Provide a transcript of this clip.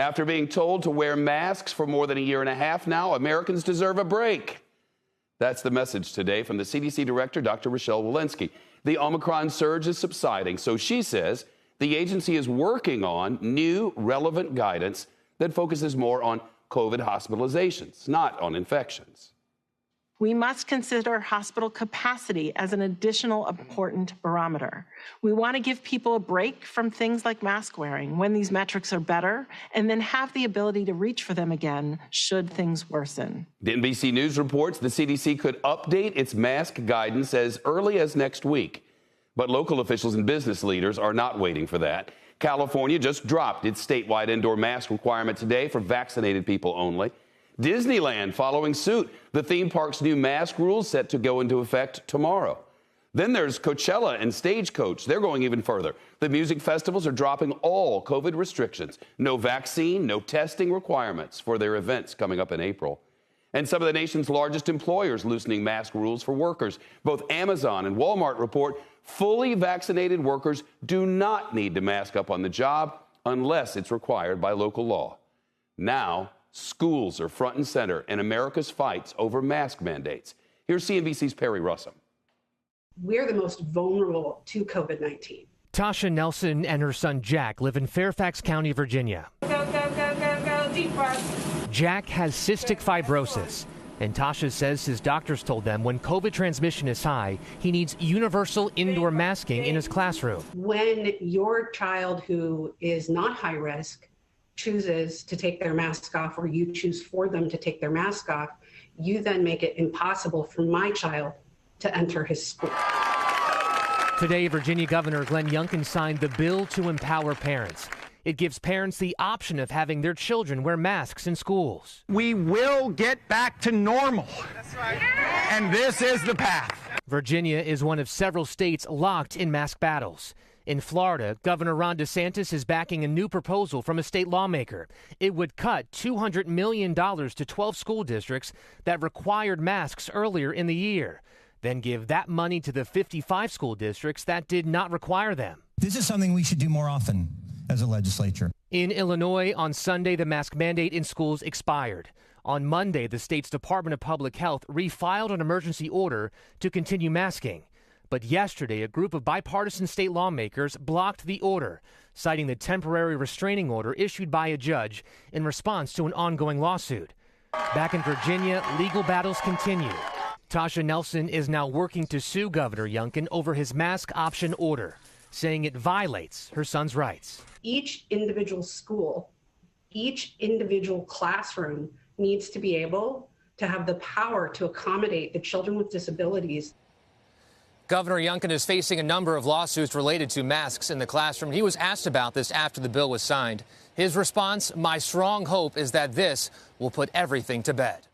After being told to wear masks for more than a year and a half now, Americans deserve a break. That's the message today from the CDC director, Dr. Rochelle Walensky. The Omicron surge is subsiding, so she says the agency is working on new relevant guidance that focuses more on COVID hospitalizations, not on infections. We must consider hospital capacity as an additional important barometer. We want to give people a break from things like mask wearing when these metrics are better, and then have the ability to reach for them again should things worsen. The NBC News reports the CDC could update its mask guidance as early as next week. But local officials and business leaders are not waiting for that. California just dropped its statewide indoor mask requirement today for vaccinated people only. Disneyland following suit. The theme park's new mask rules set to go into effect tomorrow. Then there's Coachella and Stagecoach. They're going even further. The music festivals are dropping all COVID restrictions. No vaccine, no testing requirements for their events coming up in April. And some of the nation's largest employers loosening mask rules for workers. Both Amazon and Walmart report fully vaccinated workers do not need to mask up on the job unless it's required by local law. Now, schools are front and center in America's fights over mask mandates. Here's CNBC's Perry Russom. We're the most vulnerable to COVID-19. Tasha Nelson and her son Jack live in Fairfax County, Virginia. Go, go, go, go, go, deep breath. Jack has cystic fibrosis, and Tasha says his doctors told them when COVID transmission is high, he needs universal indoor masking in his classroom. When your child who is not high risk chooses to take their mask off, or you choose for them to take their mask off, you then make it impossible for my child to enter his school. Today, Virginia Governor Glenn Youngkin signed the bill to empower parents. It gives parents the option of having their children wear masks in schools. We will get back to normal. That's right. And this is the path. Virginia is one of several states locked in mask battles. In Florida, Governor Ron DeSantis is backing a new proposal from a state lawmaker. It would cut $200 million to 12 school districts that required masks earlier in the year, then give that money to the 55 school districts that did not require them. This is something we should do more often as a legislature. In Illinois, on Sunday, the mask mandate in schools expired. On Monday, the state's Department of Public Health refiled an emergency order to continue masking. But yesterday, a group of bipartisan state lawmakers blocked the order, citing the temporary restraining order issued by a judge in response to an ongoing lawsuit. Back in Virginia, legal battles continue. Tasha Nelson is now working to sue Governor Youngkin over his mask option order, saying it violates her son's rights. Each individual school, each individual classroom needs to be able to have the power to accommodate the children with disabilities. Governor Youngkin is facing a number of lawsuits related to masks in the classroom. He was asked about this after the bill was signed. His response, "My strong hope is that this will put everything to bed."